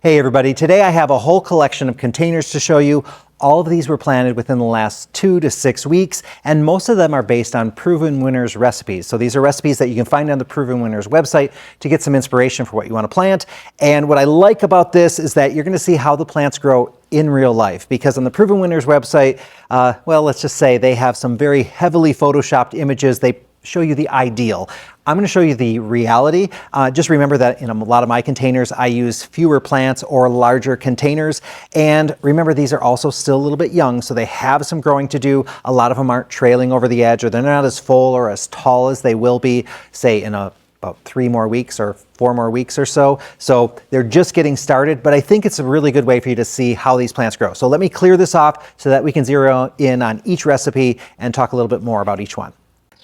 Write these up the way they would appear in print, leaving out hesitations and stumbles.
Hey everybody, today I have a whole collection of containers to show you. All of these were planted within the last 2 to 6 weeks, and most of them are based on Proven Winners recipes. So these are recipes that you can find on the Proven Winners website to get some inspiration for what you want to plant. And what I like about this is that you're going to see how the plants grow in real life, because on the Proven Winners website, well, let's just say they have some very heavily photoshopped images. They show you the ideal. I'm going to show you the reality. Just remember that in a lot of my containers, I use fewer plants or larger containers. And remember, these are also still a little bit young, so they have some growing to do. A lot of them aren't trailing over the edge, or they're not as full or as tall as they will be, say, in about 3 more weeks or 4 more weeks or so. So they're just getting started, but I think it's a really good way for you to see how these plants grow. So let me clear this off so that we can zero in on each recipe and talk a little bit more about each one.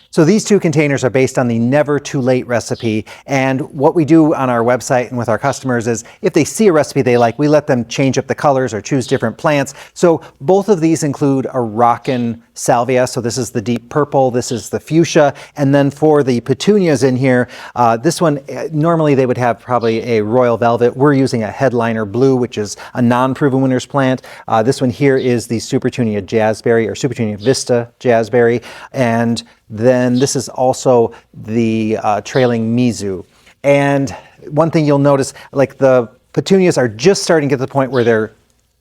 So these 2 containers are based on the Never Too Late recipe, and what we do on our website and with our customers is if they see a recipe they like, we let them change up the colors or choose different plants. So both of these include a Rockin' Salvia, so this is the deep purple, this is the fuchsia, and then for the petunias in here, this one, normally they would have probably a Royal Velvet. We're using a Headliner Blue, which is a non-Proven Winners plant. This one here is the Supertunia Jazzberry, or Supertunia Vista Jazzberry, and then this is also the Trailing Mizu. And one thing you'll notice, like the petunias are just starting to get to the point where they're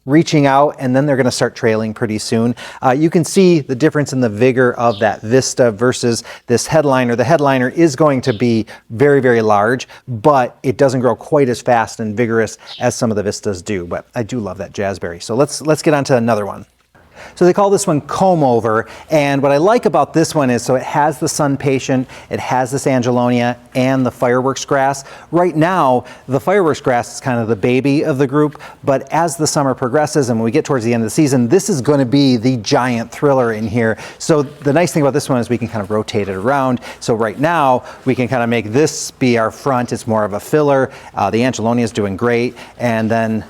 reaching out, and then they're going to start trailing pretty soon. You can see the difference in the vigor of that Vista versus this Headliner. The Headliner is going to be very, very large, but it doesn't grow quite as fast and vigorous as some of the Vistas do. But I do love that Jazzberry. So let's get on to another one. So they call this one Comb Over, and what I like about this one is, so it has the Sun Patient, it has this Angelonia, and the Fireworks Grass. Right now, the Fireworks Grass is kind of the baby of the group, but as the summer progresses and when we get towards the end of the season, this is going to be the giant thriller in here. So the nice thing about this one is we can kind of rotate it around. So right now, we can kind of make this be our front. It's more of a filler. The Angelonia is doing great, and then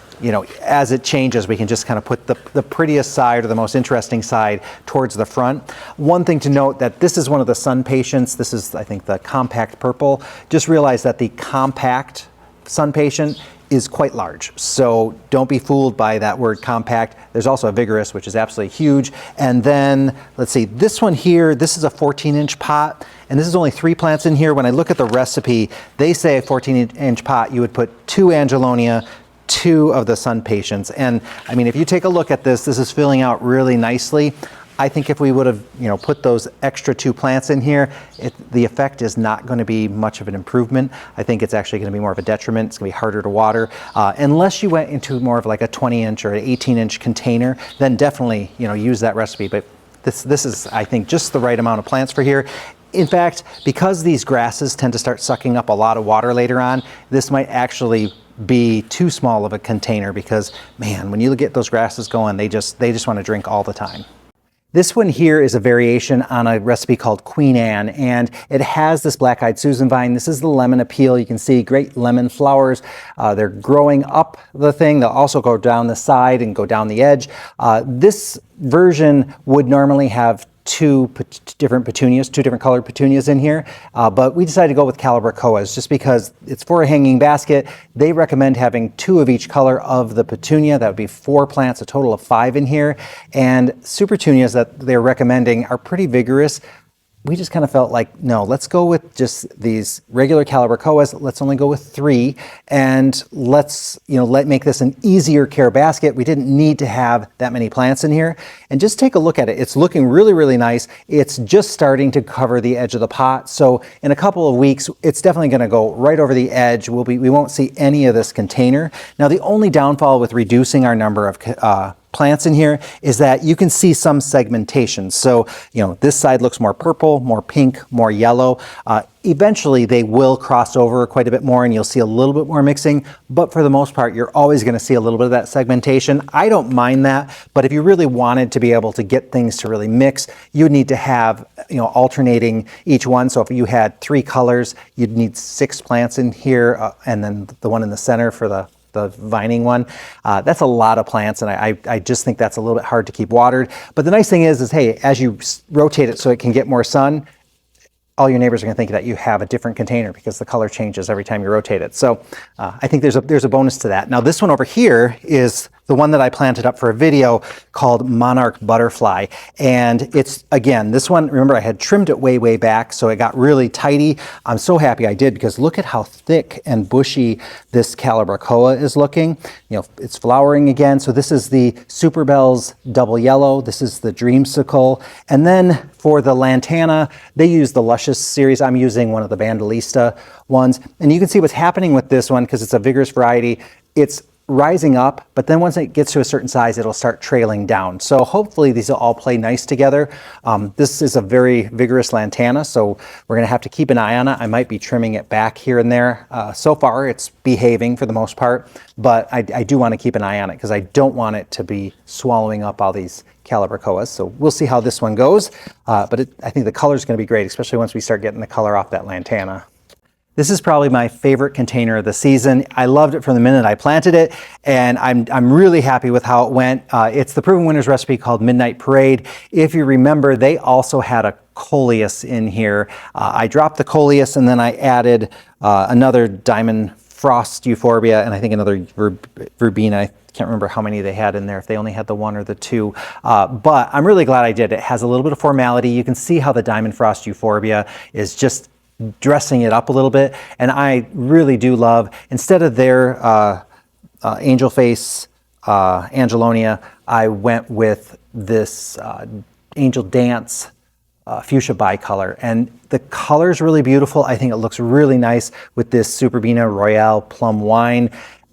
as it changes, we can just kind of put the prettiest side or the most interesting side towards the front. One thing to note, that this is one of the Sun Patients. This is, I think, the Compact Purple. Just realize that the Compact Sun Patient is quite large. So don't be fooled by that word compact. There's also a Vigorous, which is absolutely huge. And then, let's see, this one here, this is a 14-inch pot, and this is only 3 plants in here. When I look at the recipe, they say a 14-inch pot, you would put 2 Angelonia, 2 of the Sun Patients. And I mean, if you take a look at this is filling out really nicely. I think if we would have, put those extra 2 plants in here, the effect is not going to be much of an improvement. I think it's actually going to be more of a detriment. It's going to be harder to water. Unless you went into more of like a 20-inch or an 18-inch container, then definitely, use that recipe. But this is, I think, just the right amount of plants for here. In fact, because these grasses tend to start sucking up a lot of water later on, this might actually be too small of a container, because man, when you get those grasses going, they just want to drink all the time. This one here is a variation on a recipe called Queen Anne, and it has this black-eyed Susan vine. This is the Lemon Appeal. You can see great lemon flowers. They're growing up the thing. They'll also go down the side and go down the edge. This version would normally have 2 different petunias, 2 different colored petunias in here, but we decided to go with Calibrachoas just because it's for a hanging basket. They recommend having 2 of each color of the petunia. That would be 4 plants, a total of 5 in here. And Supertunias that they're recommending are pretty vigorous. We just kind of felt like, no, let's go with just these regular Calibrachoas. Let's only go with 3, and let's make this an easier care basket. We didn't need to have that many plants in here. And just take a look at it. It's looking really, really nice. It's just starting to cover the edge of the pot. So in a couple of weeks, it's definitely going to go right over the edge. We won't see any of this container. Now, the only downfall with reducing our number of plants in here is that you can see some segmentation. So, this side looks more purple, more pink, more yellow. Eventually they will cross over quite a bit more and you'll see a little bit more mixing, but for the most part, you're always going to see a little bit of that segmentation. I don't mind that, but if you really wanted to be able to get things to really mix, you'd need to have, alternating each one. So if you had 3 colors, you'd need 6 plants in here, and then the one in the center for the vining one. That's a lot of plants, and I just think that's a little bit hard to keep watered. But the nice thing is hey, as you rotate it so it can get more sun, all your neighbors are going to think that you have a different container because the color changes every time you rotate it. So I think there's a bonus to that. Now this one over here is the one that I planted up for a video called Monarch Butterfly. And it's, again, this one, remember I had trimmed it way back, so it got really tidy. I'm so happy I did, because look at how thick and bushy this Calibrachoa is looking. You know, it's flowering again. So this is the Super Bells Double Yellow. This is the Dreamsicle. And then for the Lantana, they use the Luscious series. I'm using one of the Bandolista ones. And you can see what's happening with this one, because it's a vigorous variety. It's rising up, but then once it gets to a certain size, it'll start trailing down. So hopefully these will all play nice together. This is a very vigorous Lantana, so we're gonna have to keep an eye on it. I might be trimming it back here and there. So far it's behaving for the most part, but I do want to keep an eye on it because I don't want it to be swallowing up all these Calibrachoas. So we'll see how this one goes, but I think the color is going to be great, especially once we start getting the color off that Lantana. This is probably my favorite container of the season. I loved it from the minute I planted it, and I'm really happy with how it went. It's the Proven Winners recipe called Midnight Parade. If you remember, they also had a Coleus in here. I dropped the Coleus and then I added another Diamond Frost Euphorbia and I think another Verbena. I can't remember how many they had in there, if they only had the one or the two. But I'm really glad I did. It has a little bit of formality. You can see how the Diamond Frost Euphorbia is just dressing it up a little bit, and I really do love, instead of their Angel Face Angelonia, I went with this Angel Dance Fuchsia Bicolor, and the color is really beautiful. I think it looks really nice with this Superbena Royale Plum Wine.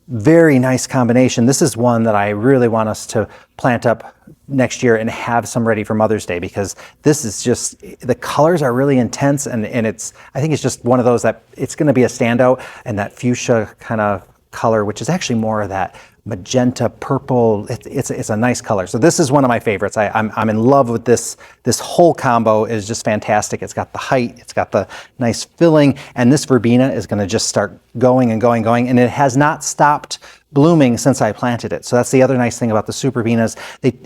Very nice combination. This is one that I really want us to plant up next year and have some ready for Mother's Day, because this is just, the colors are really intense, and I think it's just one of those that it's going to be a standout, and that fuchsia kind of color, which is actually more of that magenta purple. It's a nice color. So this is one of my favorites. I'm in love with this. This whole combo is just fantastic. It's got the height, it's got the nice filling, and this Verbena is going to just start going and going, and it has not stopped blooming since I planted it. So that's the other nice thing about the Superbenas.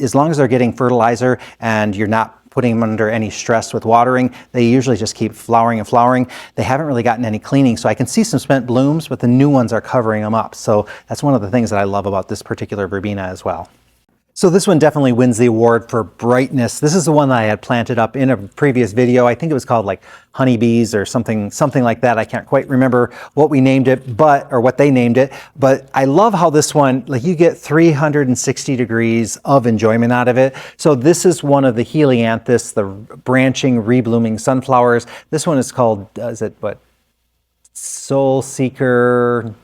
As long as they're getting fertilizer and you're not putting them under any stress with watering, they usually just keep flowering and flowering. They haven't really gotten any cleaning, so I can see some spent blooms, but the new ones are covering them up. So that's one of the things that I love about this particular Verbena as well. So this one definitely wins the award for brightness. This is the one that I had planted up in a previous video. I think it was called like Honeybees or something like that. I can't quite remember what we named it, or what they named it. But I love how this one, like, you get 360 degrees of enjoyment out of it. So this is one of the Helianthus, the branching, reblooming sunflowers. This one is called, Soul Seeker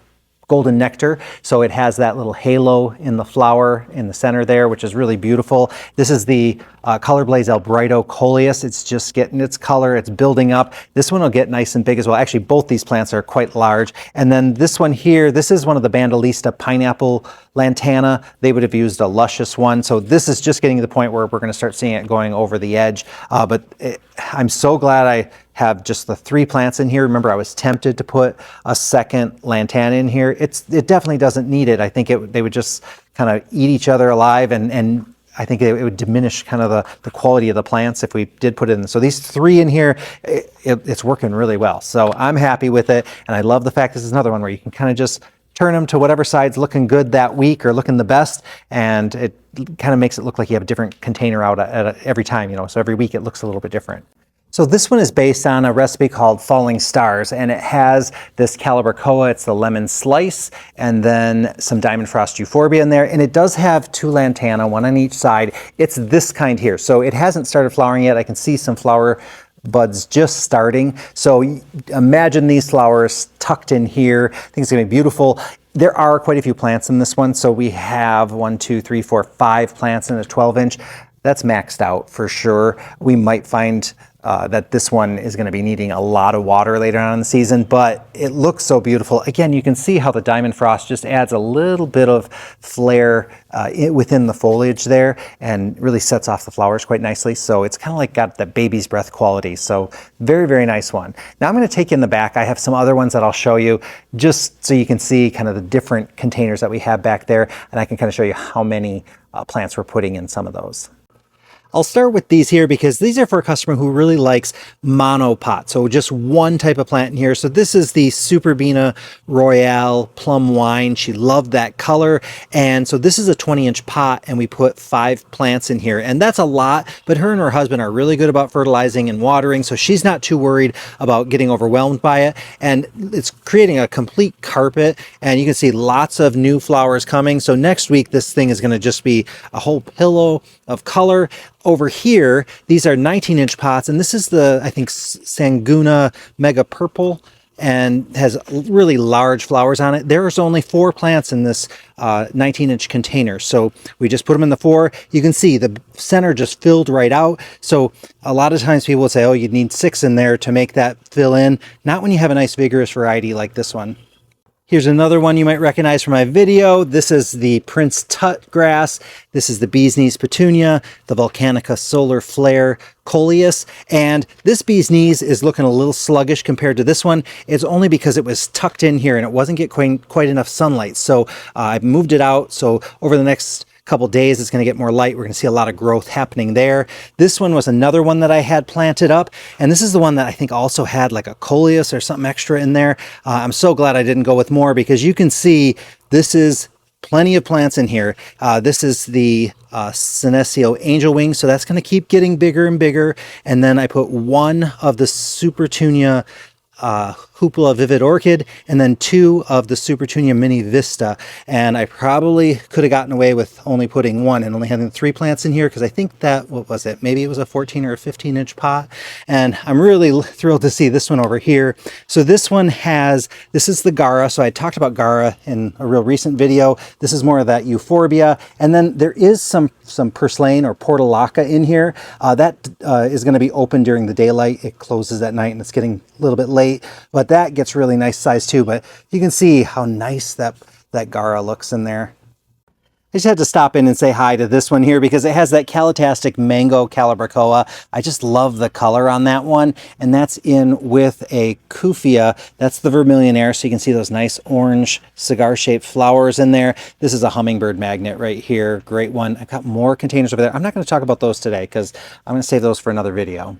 Golden Nectar. So it has that little halo in the flower in the center there, which is really beautiful. This is the Color Blaze Albrighto Coleus. It's just getting its color, it's building up. This one will get nice and big as well. Actually, both these plants are quite large. And then this one here, this is one of the Bandolista Pineapple Lantana. They would have used a Luscious one. So this is just getting to the point where we're going to start seeing it going over the edge. I'm so glad I have just the 3 plants in here. Remember, I was tempted to put a second Lantana in here. It definitely doesn't need it. I think they would just kind of eat each other alive, and I think it would diminish kind of the quality of the plants if we did put it in. So these 3 in here, it's working really well. So I'm happy with it, and I love the fact this is another one where you can kind of just turn them to whatever side's looking good that week or looking the best, and it kind of makes it look like you have a different container out every time, you know, so every week it looks a little bit different. So this one is based on a recipe called Falling Stars, and it has this Calibrachoa, it's the lemon slice, and then some Diamond Frost Euphorbia in there, and it does have 2 Lantana, 1 on each side. It's this kind here, so it hasn't started flowering yet. I can see some flower buds just starting. So imagine these flowers tucked in here. I think it's gonna be beautiful. There are quite a few plants in this one, so we have 1, 2, 3, 4, 5 plants in a 12-inch. That's maxed out for sure. We might find that this one is going to be needing a lot of water later on in the season, but it looks so beautiful. Again, you can see how the Diamond Frost just adds a little bit of flair within the foliage there and really sets off the flowers quite nicely. So it's kind of like got that baby's breath quality. So very, very nice one. Now I'm going to take you in the back. I have some other ones that I'll show you just so you can see kind of the different containers that we have back there, and I can kind of show you how many plants we're putting in some of those. I'll start with these here because these are for a customer who really likes monopot. So just one type of plant in here. So this is the Superbena Royale Plum Wine. She loved that color. And so this is a 20-inch pot and we put 5 plants in here. And that's a lot, but her and her husband are really good about fertilizing and watering. So she's not too worried about getting overwhelmed by it. And it's creating a complete carpet. And you can see lots of new flowers coming. So next week, this thing is going to just be a whole pillow of color. Over here, these are 19-inch pots, and this is the, I think, Sanguna Mega Purple, and has really large flowers on it. There's only 4 plants in this 19-inch container. So we just put them in the 4. You can see the center just filled right out. So a lot of times people will say, oh, you need 6 in there to make that fill in. Not when you have a nice vigorous variety like this one. Here's another one you might recognize from my video. This is the Prince Tut grass. This is the Bee's Knees Petunia, the Volcanica Solar Flare Coleus. And this Bee's Knees is looking a little sluggish compared to this one. It's only because it was tucked in here and it wasn't getting quite enough sunlight. So I've moved it out. So over the next couple days it's going to get more light. We're going to see a lot of growth happening there. This one was another one that I had planted up, and this is the one that I think also had like a coleus or something extra in there. I'm so glad I didn't go with more because you can see this is plenty of plants in here. This is the Senecio Angel Wing, so that's going to keep getting bigger and bigger. And then I put 1 of the Supertunia Hoopla Vivid Orchid, and then 2 of the Supertunia Mini Vista. And I probably could have gotten away with only putting 1 and only having 3 plants in here because I think that, what was it? Maybe it was a 14 or a 15-inch pot. And I'm really thrilled to see this one over here. So this one has, this is the Gara. So I talked about Gara in a real recent video. This is more of that Euphorbia. And then there is some Purslane or Portulaca in here. That is going to be open during the daylight. It closes at night and it's getting a little bit late, but that gets really nice size too. But you can see how nice that Gara looks in there. I just had to stop in and say hi to this one here because it has that Calotastic Mango Calibrachoa. I just love the color on that one. And that's in with a Kufia. That's the Vermillionaire. So you can see those nice orange cigar-shaped flowers in there. This is a hummingbird magnet right here. Great one. I've got more containers over there. I'm not going to talk about those today because I'm going to save those for another video.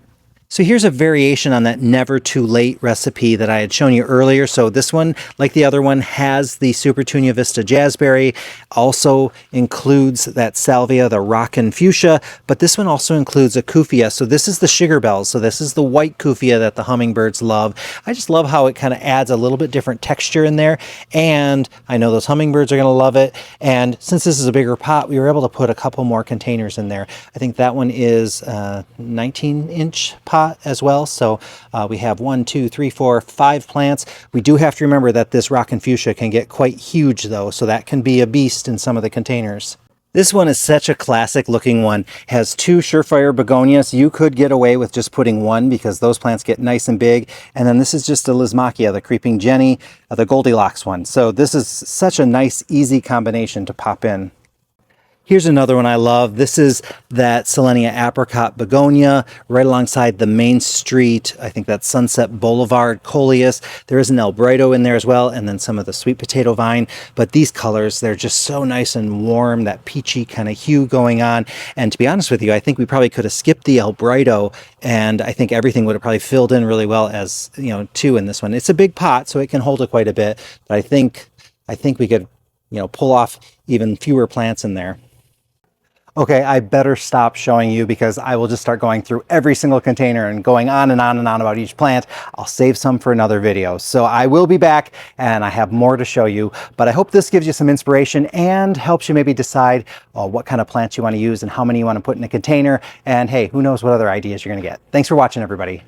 So here's a variation on that Never Too Late recipe that I had shown you earlier. So this one, like the other one, has the Supertunia Vista Jazzberry, also includes that Salvia, the Rockin' Fuchsia, but this one also includes a Kufia. So this is the Sugar Bells. So this is the white Kufia that the hummingbirds love. I just love how it kind of adds a little bit different texture in there. And I know those hummingbirds are going to love it. And since this is a bigger pot, we were able to put a couple more containers in there. I think that one is a 19-inch pot as well. So we have 1, 2, 3, 4, 5 plants. We do have to remember that this Rockin' Fuchsia can get quite huge though, so that can be a beast in some of the containers. This one is such a classic looking one. Has 2 Surefire begonias. You could get away with just putting 1 because those plants get nice and big. And then this is just a Lismachia, the Creeping Jenny, the Goldilocks one. So this is such a nice, easy combination to pop in. Here's another one I love. This is that Selenia Apricot Begonia right alongside the Main Street. I think that's Sunset Boulevard Coleus. There is an Albrido in there as well, and then some of the sweet potato vine. But these colors, they're just so nice and warm, that peachy kind of hue going on. And to be honest with you, I think we probably could have skipped the Albrido, and I think everything would have probably filled in really well as, you know, 2 in this one. It's a big pot, so it can hold it quite a bit. But I think we could, you know, pull off even fewer plants in there. Okay, I better stop showing you because I will just start going through every single container and going on and on and on about each plant. I'll save some for another video. So I will be back and I have more to show you, but I hope this gives you some inspiration and helps you maybe decide what kind of plants you want to use and how many you want to put in a container. And hey, who knows what other ideas you're going to get. Thanks for watching, everybody.